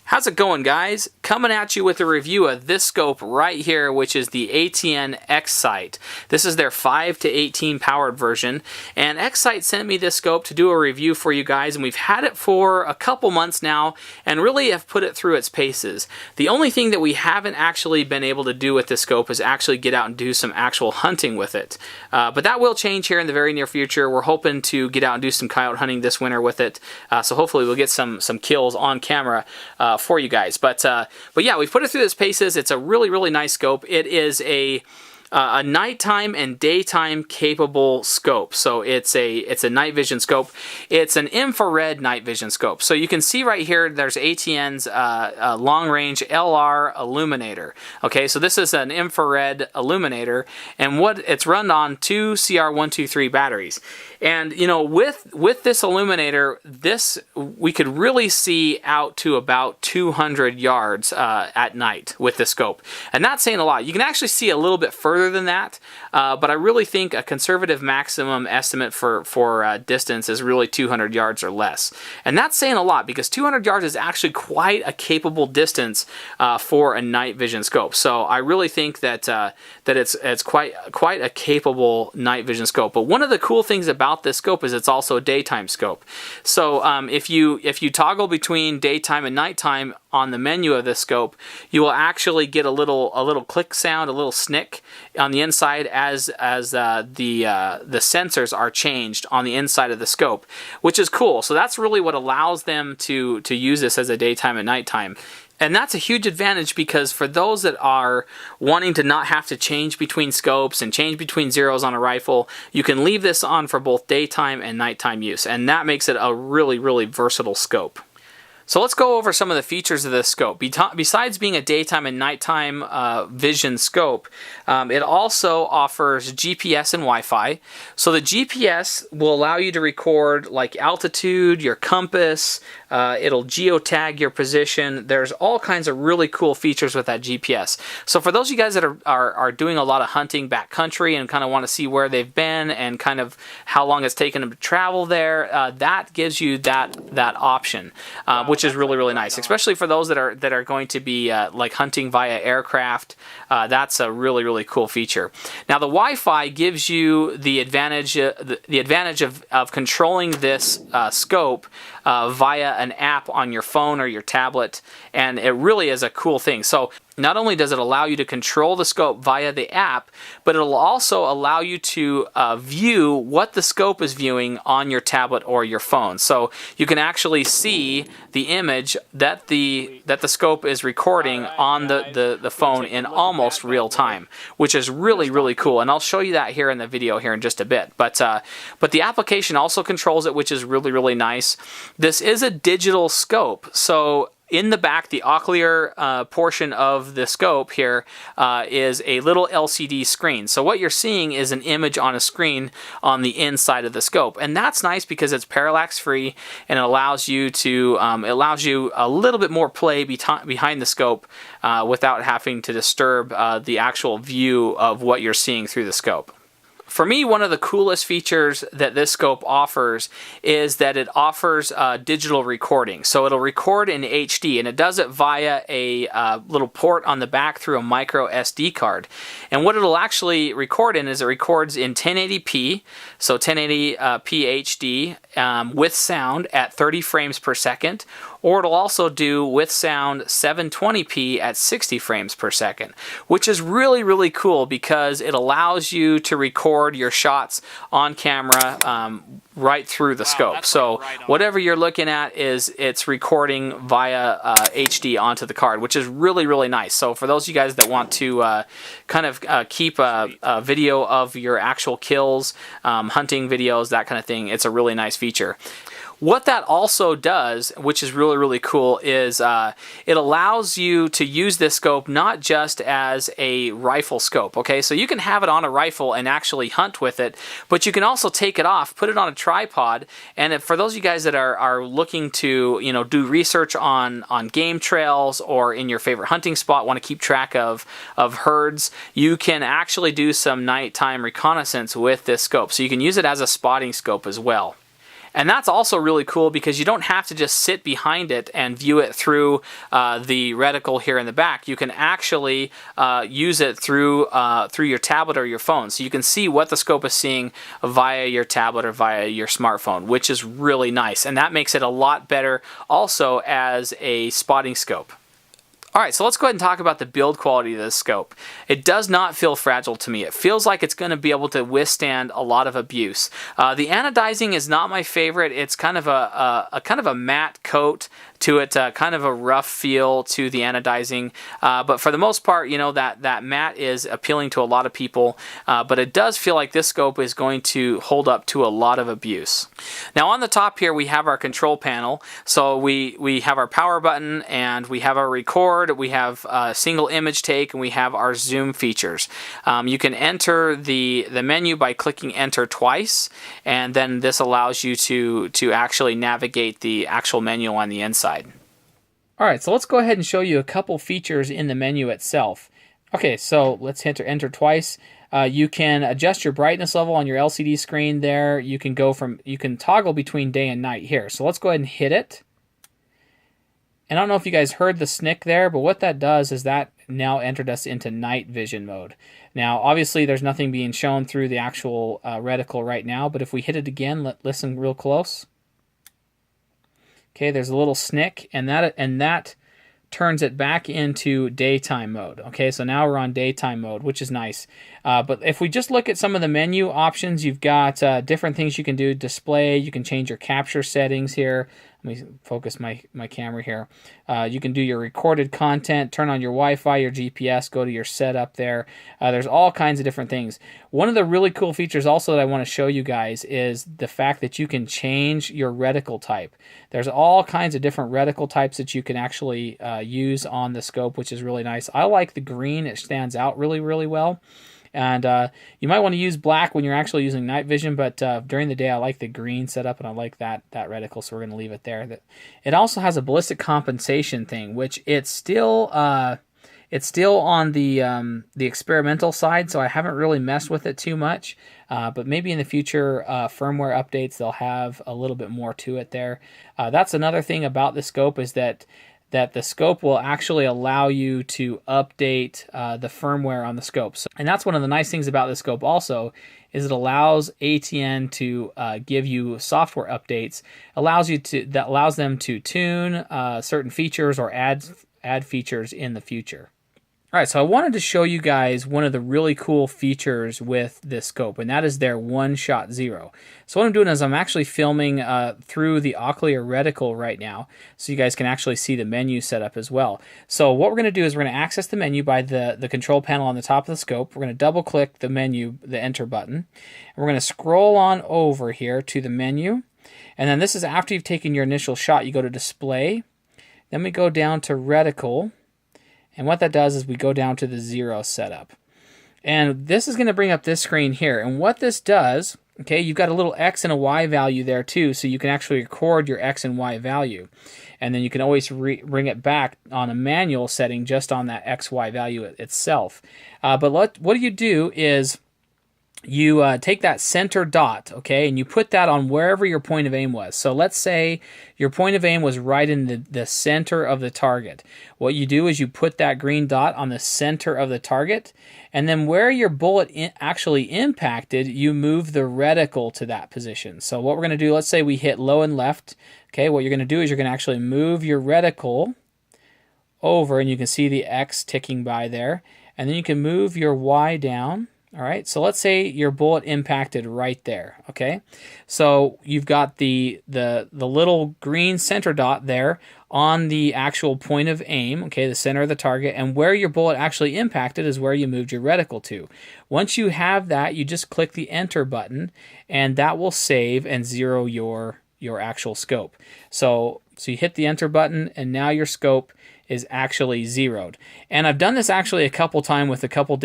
How's it going, guys? Coming at you with a review of this scope right here, which is the ATN X-Sight. This is their 5 to 18 powered version, and X-Sight sent me this scope to do a review for you guys, and we've had it for a couple months now and really have put it through its paces. The only thing that we haven't actually been able to do with this scope is actually get out and do some actual hunting with it. But that will change here in the very near future. We're hoping to get out and do some coyote hunting this winter with it, so hopefully we'll get some kills on camera for you guys. But yeah, we've put it through its paces. It's a really nice scope. It is a nighttime and daytime capable scope. So it's a night vision scope. It's an infrared night vision scope. So you can see right here there's ATN's long range LR illuminator. Okay, so this is an infrared illuminator, and what it's run on 2 CR123 batteries. And you know, with this illuminator, we could really see out to about 200 yards at night with this scope. And that's saying a lot. You can actually see a little bit further than that, but I really think a conservative maximum estimate for distance is really 200 yards or less. And that's saying a lot, because 200 yards is actually quite a capable distance for a night vision scope. So I really think that it's quite a capable night vision scope. But one of the cool things about this scope is it's also a daytime scope. So if you toggle between daytime and nighttime on the menu of this scope, you will actually get a little click sound, a little snick on the inside as the sensors are changed on the inside of the scope, which is cool. So that's really what allows them to use this as a daytime and nighttime. And that's a huge advantage, because for those that are wanting to not have to change between scopes and change between zeros on a rifle, you can leave this on for both daytime and nighttime use, and that makes it a really versatile scope. So let's go over some of the features of this scope. Besides being a daytime and nighttime vision scope, it also offers GPS and Wi-Fi. So the GPS will allow you to record like altitude, your compass, it'll geotag your position. There's all kinds of really cool features with that GPS. So for those of you guys that are doing a lot of hunting backcountry and kind of want to see where they've been and kind of how long it's taken them to travel there, that gives you that option, which is really nice, especially for those that are going to be like hunting via aircraft. That's a really cool feature. Now the Wi-Fi gives you the advantage of controlling this scope via an app on your phone or your tablet, and it really is a cool thing. So not only does it allow you to control the scope via the app, but it'll also allow you to view what the scope is viewing on your tablet or your phone. So you can actually see the image that the scope is recording on the phone in almost real time, which is really cool. And I'll show you that here in the video here in just a bit. But the application also controls it, which is really nice. This is a digital scope, so in the back, the ocular portion of the scope here is a little LCD screen. So what you're seeing is an image on a screen on the inside of the scope, and that's nice because it's parallax free, and it allows you a little bit more play behind the scope without having to disturb the actual view of what you're seeing through the scope. For me, one of the coolest features that this scope offers is that it offers digital recording. So it'll record in HD, and it does it via a little port on the back through a micro SD card. And what it'll actually record in is it records in 1080p, so 1080p HD with sound at 30 frames per second, or it'll also do with sound 720p at 60 frames per second, which is really cool because it allows you to record your shots on camera right through the scope. So whatever you're looking at it's recording via HD onto the card, which is really nice. So for those of you guys that want to kind of keep a video of your actual kills, hunting videos, that kind of thing, it's a really nice feature. What that also does, which is really cool, is it allows you to use this scope not just as a rifle scope. Okay, so you can have it on a rifle and actually hunt with it, but you can also take it off, put it on a tripod, and for those of you guys that are looking to do research on game trails or in your favorite hunting spot, want to keep track of herds, you can actually do some nighttime reconnaissance with this scope. So you can use it as a spotting scope as well. And that's also really cool because you don't have to just sit behind it and view it through the reticle here in the back. You can actually use it through your tablet or your phone. So you can see what the scope is seeing via your tablet or via your smartphone, which is really nice. And that makes it a lot better also as a spotting scope. Alright, so let's go ahead and talk about the build quality of this scope. It does not feel fragile to me. It feels like it's going to be able to withstand a lot of abuse. The anodizing is not my favorite. It's kind of a matte coat to it, kind of a rough feel to the anodizing. But for the most part, you know, that matte is appealing to a lot of people. But it does feel like this scope is going to hold up to a lot of abuse. Now on the top here we have our control panel. So we have our power button and we have our record. We have single image take, and we have our zoom features. You can enter the menu by clicking enter twice, and then this allows you to actually navigate the actual menu on the inside. Alright, so let's go ahead and show you a couple features in the menu itself. Okay, so let's hit enter twice. You can adjust your brightness level on your LCD screen there. You can toggle between day and night here. So let's go ahead and hit it. And I don't know if you guys heard the snick there, but what that does is that now entered us into night vision mode. Now, obviously, there's nothing being shown through the actual reticle right now, but if we hit it again, listen real close. Okay, there's a little snick, and that turns it back into daytime mode. Okay, so now we're on daytime mode, which is nice. But if we just look at some of the menu options, you've got different things you can do. Display, you can change your capture settings here. Let me focus my camera here. You can do your recorded content, turn on your Wi-Fi, your GPS, go to your setup there. There's all kinds of different things. One of the really cool features also that I want to show you guys is the fact that you can change your reticle type. There's all kinds of different reticle types that you can actually use on the scope, which is really nice. I like the green. It stands out really, really well. And you might want to use black when you're actually using night vision, but during the day I like the green setup and I like that reticle, so we're going to leave it there. It also has a ballistic compensation thing, which it's still on the experimental side, so I haven't really messed with it too much. But maybe in the future firmware updates they'll have a little bit more to it there. That's another thing about the scope is that the scope will actually allow you to update the firmware on the scope. And that's one of the nice things about the scope also, is it allows ATN to give you software updates, that allows them to tune certain features or add features in the future. Alright, so I wanted to show you guys one of the really cool features with this scope, and that is their one-shot zero. So what I'm doing is I'm actually filming through the Ocular reticle right now, so you guys can actually see the menu set up as well. So what we're going to do is we're going to access the menu by the control panel on the top of the scope. We're going to double-click the menu, the enter button, and we're going to scroll on over here to the menu, and then this is after you've taken your initial shot. You go to display, then we go down to reticle. And what that does is we go down to the zero setup. And this is going to bring up this screen here. And what this does, okay, you've got a little X and a Y value there too, so you can actually record your X and Y value. And then you can always bring it back on a manual setting just on that XY value itself. But what you do is you take that center dot, okay, and you put that on wherever your point of aim was. So let's say your point of aim was right in the center of the target. What you do is you put that green dot on the center of the target, and then where your bullet actually impacted, you move the reticle to that position. So what we're going to do, let's say we hit low and left, okay, what you're going to do is you're going to actually move your reticle over, and you can see the X ticking by there, and then you can move your Y down. All right, so let's say your bullet impacted right there, okay? So you've got the little green center dot there on the actual point of aim, okay, the center of the target, and where your bullet actually impacted is where you moved your reticle to. Once you have that, you just click the enter button, and that will save and zero your actual scope. So you hit the enter button, and now your scope is actually zeroed. And I've done this actually a couple times with a couple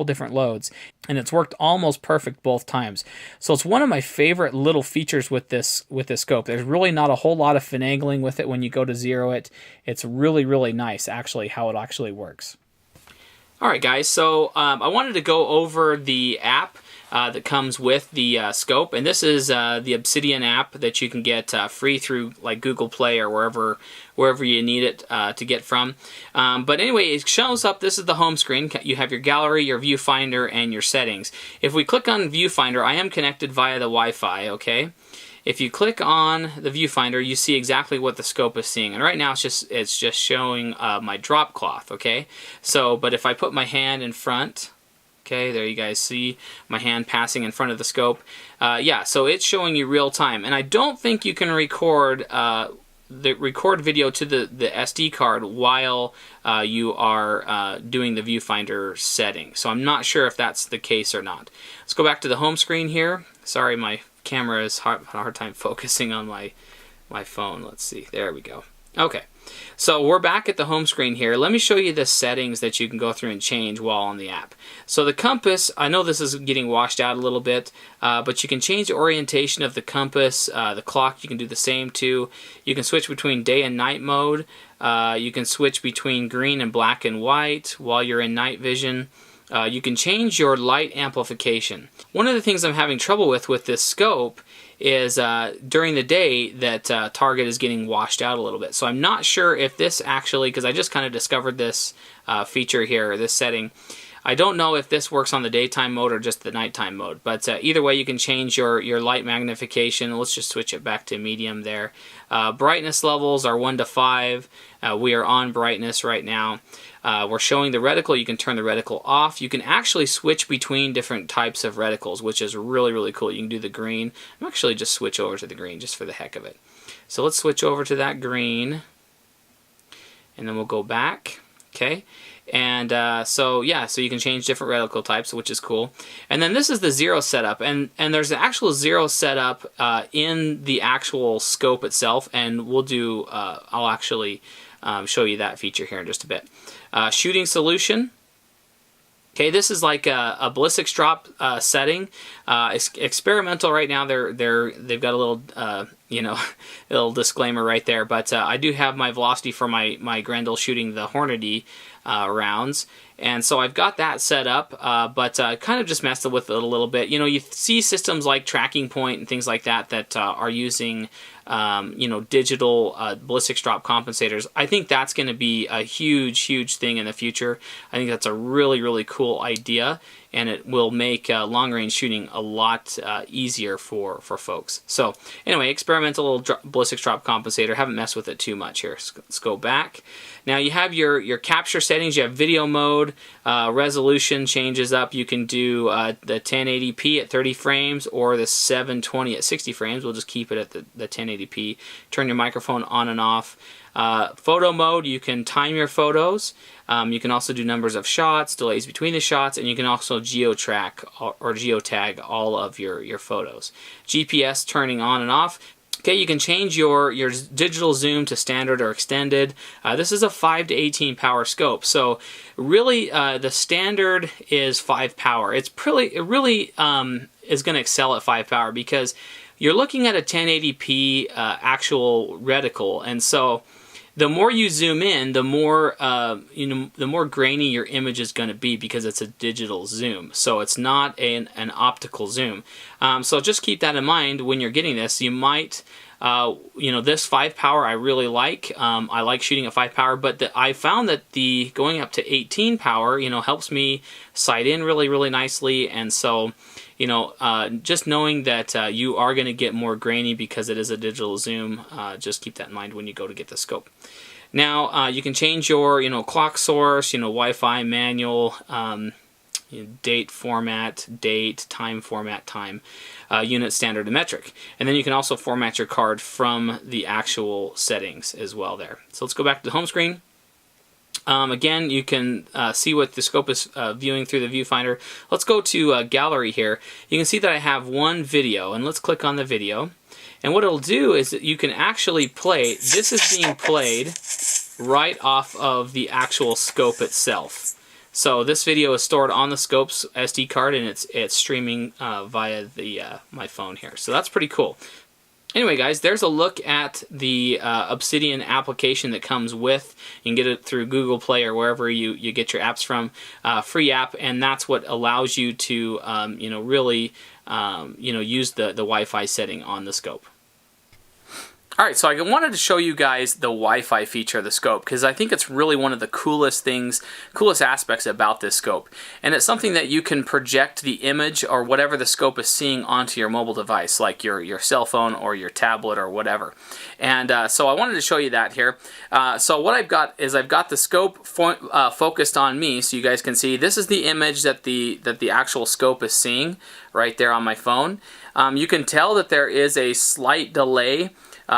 different loads, and it's worked almost perfect both times. So it's one of my favorite little features with this scope. There's really not a whole lot of finagling with it when you go to zero it. It's really, really nice actually how it actually works. Alright guys, so I wanted to go over the app. that comes with the scope, and this is the Obsidian app that you can get free through like Google Play or wherever you need it to get from. But anyway, it shows up. This is the home screen. You have your gallery, your viewfinder, and your settings. If we click on viewfinder, I am connected via the Wi-Fi. Okay. If you click on the viewfinder, you see exactly what the scope is seeing. And right now it's just showing my drop cloth, okay? So, but if I put my hand in front, okay, there you guys see my hand passing in front of the scope. Yeah, so it's showing you real time. And I don't think you can record video to the SD card while you are doing the viewfinder setting. So I'm not sure if that's the case or not. Let's go back to the home screen here. Sorry, my camera is having a hard time focusing on my phone. Let's see. There we go. Okay. So we're back at the home screen here. Let me show you the settings that you can go through and change while on the app. So the compass, I know this is getting washed out a little bit, but you can change the orientation of the compass. The clock, you can do the same too. You can switch between day and night mode. You can switch between green and black and white while you're in night vision. You can change your light amplification. One of the things I'm having trouble with this scope is during the day that target is getting washed out a little bit. So I'm not sure if this actually, because I just kind of discovered this feature here, this setting. I don't know if this works on the daytime mode or just the nighttime mode, but either way you can change your light magnification. Let's just switch it back to medium there. Brightness levels are 1 to 5. We are on brightness right now. We're showing the reticle. You can turn the reticle off. You can actually switch between different types of reticles, which is really, really cool. You can do the green. I'm actually just switch over to the green just for the heck of it. So let's switch over to that green, and then we'll go back. Okay. And so yeah, so you can change different reticle types, which is cool. And then this is the zero setup, and there's an actual zero setup in the actual scope itself, and we'll do. I'll actually show you that feature here in just a bit. Shooting solution. Okay, this is like a ballistics drop setting. It's experimental right now. They've got a little little disclaimer right there. But I do have my velocity for my Grendel shooting the Hornady rounds, and so I've got that set up. But kind of just messed with it a little bit. You know, you see systems like Tracking Point and things like that are using digital ballistics drop compensators. I think that's going to be a huge thing in the future. I think that's a really, really cool idea, and it will make long-range shooting a lot easier for folks. So anyway, experimental little ballistics drop compensator. Haven't messed with it too much here. Let's go back. Now you have your capture settings. You have video mode. Resolution changes up. You can do the 1080p at 30 frames or the 720 at 60 frames. We'll just keep it at the 1080p. Turn your microphone on and off. Photo mode, you can time your photos. You can also do numbers of shots, delays between the shots, and you can also geo-track or geotag all of your photos. GPS turning on and off. Okay, you can change your digital zoom to standard or extended. This is a 5 to 18 power scope, so really the standard is 5 power. It really is going to excel at 5 power because you're looking at a 1080p actual reticle, and so the more you zoom in, the more the more grainy your image is going to be because it's a digital zoom. So it's not an optical zoom. So just keep that in mind when you're getting this. You might, this 5 power I really like. I like shooting at 5 power, but I found that the going up to 18 power, helps me sight in really nicely, and so. Just knowing that you are going to get more grainy because it is a digital zoom, just keep that in mind when you go to get the scope. Now, you can change your, clock source, Wi-Fi, manual, date format, date, time format, time, unit, standard, and metric. And then you can also format your card from the actual settings as well there. So let's go back to the home screen. Again, you can see what the scope is viewing through the viewfinder. Let's go to gallery here. You can see that I have one video, and let's click on the video. And what it'll do is that you can actually play. This is being played right off of the actual scope itself. So this video is stored on the scope's SD card, and it's streaming via my phone here. So that's pretty cool. Anyway, guys, there's a look at the Obsidian application that comes with. You can get it through Google Play or wherever you get your apps from. Free app, and that's what allows you to really use the Wi-Fi setting on the scope. Alright, so I wanted to show you guys the Wi-Fi feature of the scope because I think it's really one of the coolest aspects about this scope. And it's something that you can project the image or whatever the scope is seeing onto your mobile device, like your cell phone or your tablet or whatever. And so I wanted to show you that here. So what I've got is I've got the scope focused on me, so you guys can see this is the image that the actual scope is seeing right there on my phone. You can tell that there is a slight delay.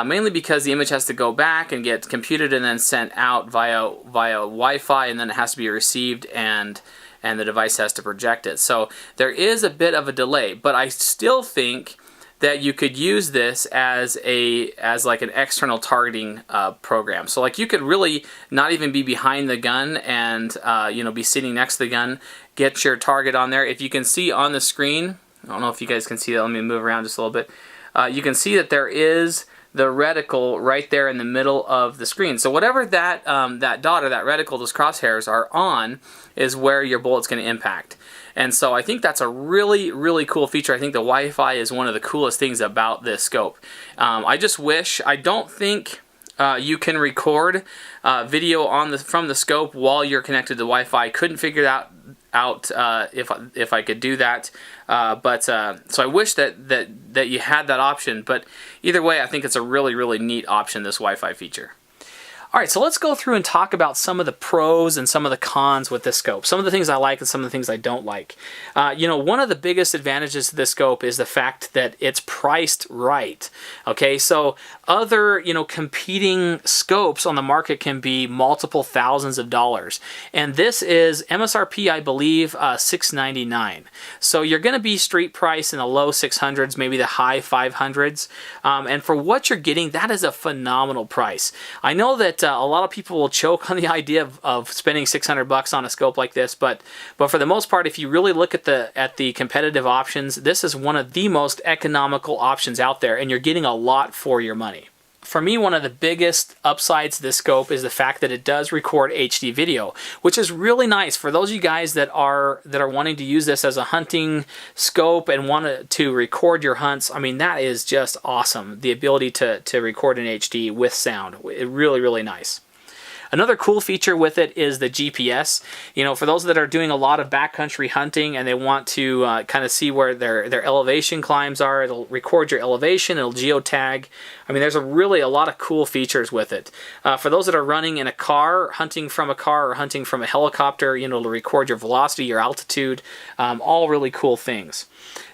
Mainly because the image has to go back and get computed and then sent out via Wi-Fi, and then it has to be received and the device has to project it. So there is a bit of a delay, but I still think that you could use this as like an external targeting program. So like you could really not even be behind the gun and be sitting next to the gun, get your target on there. If you can see on the screen, I don't know if you guys can see that. Let me move around just a little bit. You can see that there is the reticle right there in the middle of the screen. So whatever that dot or that reticle, those crosshairs are on, is where your bullet's going to impact. And so I think that's a really, really cool feature. I think the Wi-Fi is one of the coolest things about this scope. I just wish, I don't think you can record video from the scope while you're connected to Wi-Fi. Couldn't figure that out if I could do that, so I wish that you had that option. But either way, I think it's a really, really neat option, this Wi-Fi feature. Alright, so let's go through and talk about some of the pros and some of the cons with this scope. Some of the things I like and some of the things I don't like. One of the biggest advantages to this scope is the fact that it's priced right. Okay, so other competing scopes on the market can be multiple thousands of dollars. And this is MSRP, I believe, $699. So you're going to be street price in the low 600s, maybe the high 500s. And for what you're getting, that is a phenomenal price. I know that a lot of people will choke on the idea of spending $600 on a scope like this, but for the most part, if you really look at the competitive options, this is one of the most economical options out there, and you're getting a lot for your money. For me, one of the biggest upsides to this scope is the fact that it does record HD video, which is really nice for those of you guys that are wanting to use this as a hunting scope and want to record your hunts. I mean, that is just awesome. The ability to record in HD with sound, really, really nice. Another cool feature with it is the GPS. For those that are doing a lot of backcountry hunting and they want to kind of see where their elevation climbs are, it'll record your elevation, it'll geotag. I mean, there's a lot of cool features with it. For those that are running in a car, hunting from a car or hunting from a helicopter, it'll record your velocity, your altitude, all really cool things.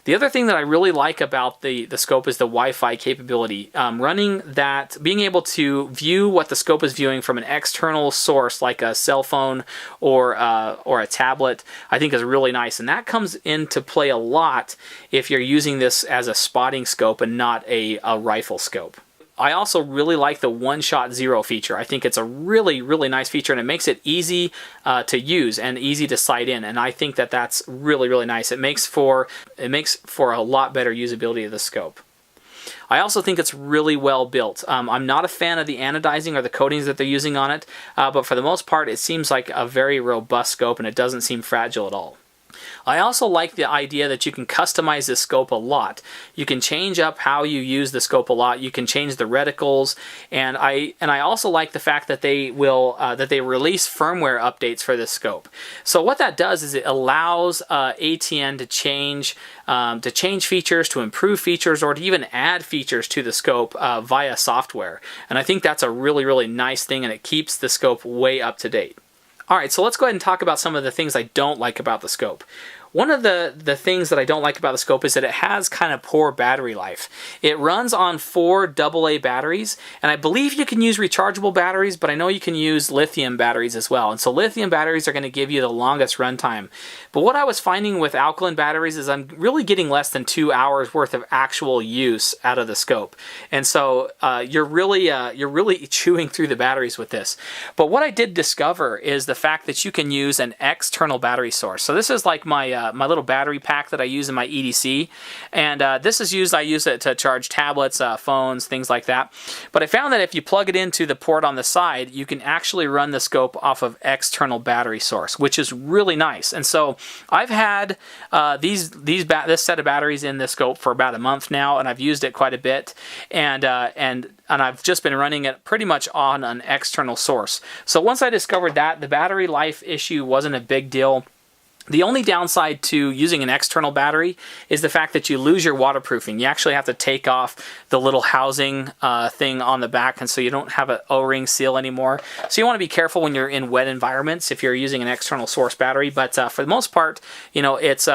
The other thing that I really like about the scope is the Wi-Fi capability. Being able to view what the scope is viewing from an external source like a cell phone or a tablet, I think is really nice. And that comes into play a lot if you're using this as a spotting scope and not a rifle scope. I also really like the one-shot zero feature. I think it's a really, really nice feature, and it makes it easy to use and easy to sight in. And I think that that's really, really nice. It makes for a lot better usability of the scope. I also think it's really well built. I'm not a fan of the anodizing or the coatings that they're using on it, but for the most part, it seems like a very robust scope, and it doesn't seem fragile at all. I also like the idea that you can customize this scope a lot. You can change up how you use the scope a lot. You can change the reticles, and I also like the fact that they release firmware updates for this scope. So what that does is it allows ATN to change features, to improve features, or to even add features to the scope via software. And I think that's a really, really nice thing, and it keeps the scope way up to date. Alright, so let's go ahead and talk about some of the things I don't like about the scope. One of the things that I don't like about the scope is that it has kind of poor battery life. It runs on 4 AA batteries, and I believe you can use rechargeable batteries, but I know you can use lithium batteries as well. And so lithium batteries are going to give you the longest runtime. But what I was finding with alkaline batteries is I'm really getting less than 2 hours worth of actual use out of the scope. And so you're really chewing through the batteries with this. But what I did discover is the fact that you can use an external battery source. So this is like my my little battery pack that I use in my EDC, and this is used. I use it to charge tablets, phones, things like that. But I found that if you plug it into the port on the side, you can actually run the scope off of external battery source, which is really nice. And so I've had this set of batteries in the scope for about a month now, and I've used it quite a bit, and I've just been running it pretty much on an external source. So once I discovered that, the battery life issue wasn't a big deal. The only downside to using an external battery is the fact that you lose your waterproofing. You actually have to take off the little housing thing on the back, and so you don't have an O-ring seal anymore. So you want to be careful when you're in wet environments if you're using an external source battery. But for the most part, you know, it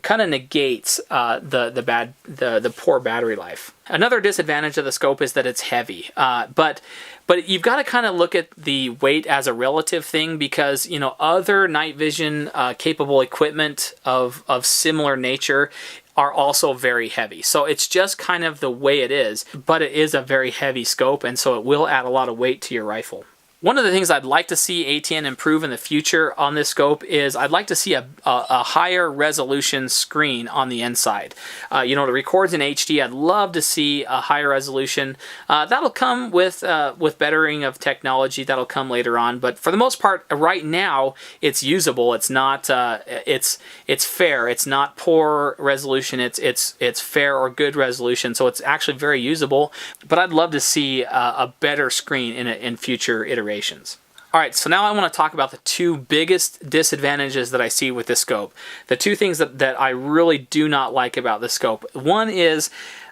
kind of negates the poor battery life. Another disadvantage of the scope is that it's heavy, but you've got to kind of look at the weight as a relative thing, because, you know, other night vision capable equipment of similar nature are also very heavy. So it's just kind of the way it is, but it is a very heavy scope, and so it will add a lot of weight to your rifle. One of the things I'd like to see ATN improve in the future on this scope is I'd like to see a higher resolution screen on the inside. You know, it records in HD. I'd love to see a higher resolution. That'll come with bettering of technology. That'll come later on. But for the most part, right now, it's usable. It's not. It's fair. It's not poor resolution. It's fair or good resolution. So it's actually very usable. But I'd love to see a better screen in future iterations. Alright, so now I want to talk about the two biggest disadvantages that I see with this scope. The two things that I really do not like about this scope. One is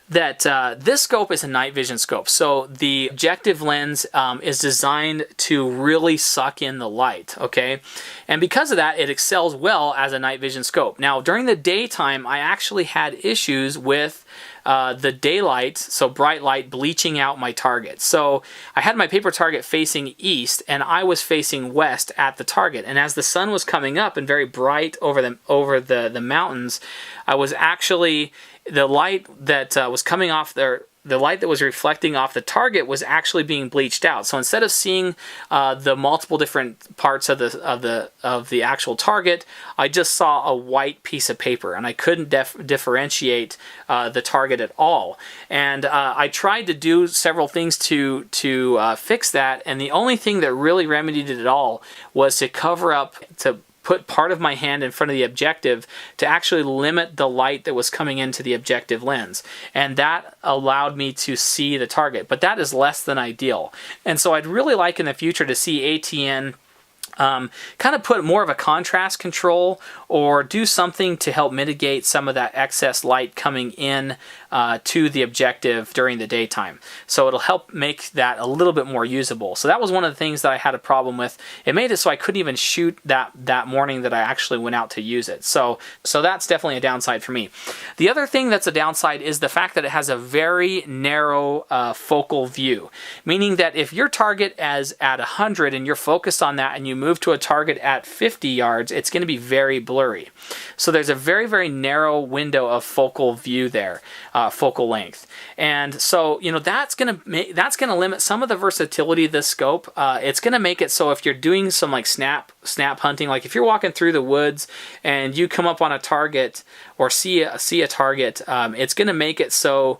that this scope is a night vision scope. So the objective lens is designed to really suck in the light, okay? And because of that, it excels well as a night vision scope. Now, during the daytime, I actually had issues with the daylight, so bright light, bleaching out my target. So I had my paper target facing east, and I was facing west at the target. And as the sun was coming up and very bright over the mountains, I was actually, the light that was coming off there, the light that was reflecting off the target was actually being bleached out. So instead of seeing the multiple different parts of the actual target, I just saw a white piece of paper, and I couldn't differentiate the target at all. And I tried to do several things to fix that, and the only thing that really remedied it at all was to cover up, to put part of my hand in front of the objective to actually limit the light that was coming into the objective lens. And that allowed me to see the target. But that is less than ideal. And so I'd really like in the future to see ATN kind of put more of a contrast control, or do something to help mitigate some of that excess light coming in to the objective during the daytime. So it'll help make that a little bit more usable. So that was one of the things that I had a problem with. It made it so I couldn't even shoot that morning that I actually went out to use it. So that's definitely a downside for me. The other thing that's a downside is the fact that it has a very narrow focal view, meaning that if your target is at 100 and you're focused on that and you move to a target at 50 yards, it's going to be very blurry. So there's a very, very narrow window of focal view there, focal length. And so, you know, that's going to limit some of the versatility of this scope. It's going to make it so if you're doing some like snap hunting, like if you're walking through the woods and you come up on a target or see a target, it's going to make it so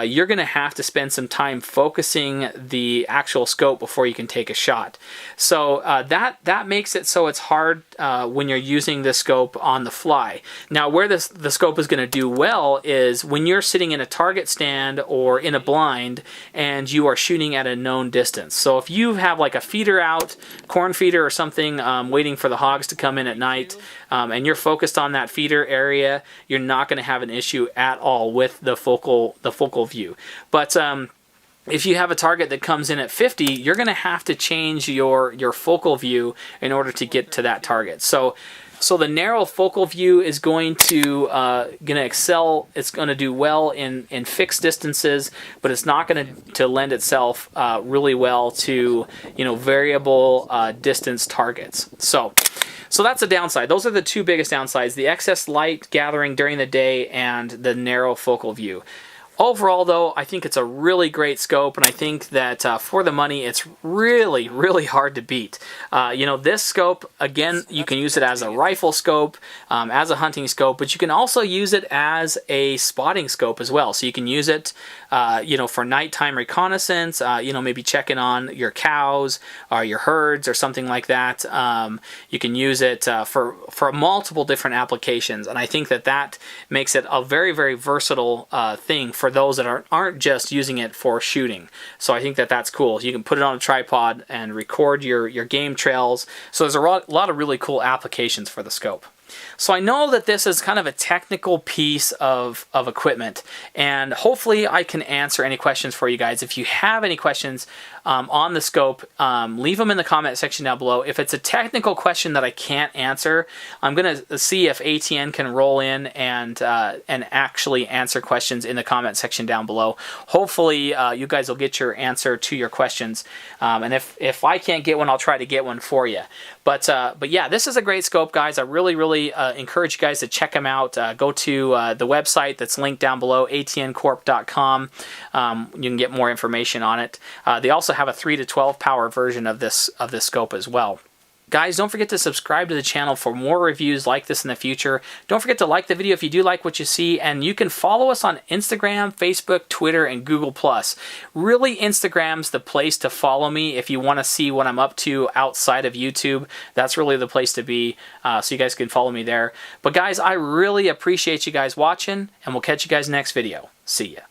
you're going to have to spend some time focusing the actual scope before you can take a shot. So that makes it so it's hard when you're using the scope on the fly. Now, where the scope is going to do well is when you're sitting in a target stand or in a blind and you are shooting at a known distance. So if you have like a feeder out, corn feeder or something, waiting for the hogs to come in at night, and you're focused on that feeder area, you're not going to have an issue at all with the focal view. But if you have a target that comes in at 50, you're going to have to change your focal view in order to get to that target. So the narrow focal view is going to excel. It's going to do well in fixed distances, but it's not going to lend itself really well to, you know, variable distance targets. So that's a downside. Those are the two biggest downsides: the excess light gathering during the day and the narrow focal view. Overall, though, I think it's a really great scope, and I think that for the money, it's really, really hard to beat. This scope, again, you can use it as a rifle scope, as a hunting scope, but you can also use it as a spotting scope as well. So you can use it, for nighttime reconnaissance, maybe checking on your cows or your herds or something like that. You can use it for multiple different applications, and I think that makes it a very, very versatile thing for those that aren't just using it for shooting. So I think that's cool. You can put it on a tripod and record your game trails. So there's a lot of really cool applications for the scope. So I know that this is kind of a technical piece of equipment, and hopefully I can answer any questions for you guys. If you have any questions on the scope, leave them in the comment section down below. If it's a technical question that I can't answer, I'm going to see if ATN can roll in and actually answer questions in the comment section down below. Hopefully you guys will get your answer to your questions, and if I can't get one, I'll try to get one for you. But yeah, this is a great scope, guys. I really encourage you guys to check them out. Go to the website that's linked down below, atncorp.com. You can get more information on it. They also have a 3 to 12 power version of this scope as well. Guys, don't forget to subscribe to the channel for more reviews like this in the future. Don't forget to like the video if you do like what you see, and you can follow us on Instagram, Facebook, Twitter, and Google+. Really, Instagram's the place to follow me if you want to see what I'm up to outside of YouTube. That's really the place to be, so you guys can follow me there. But guys, I really appreciate you guys watching, and we'll catch you guys next video. See ya.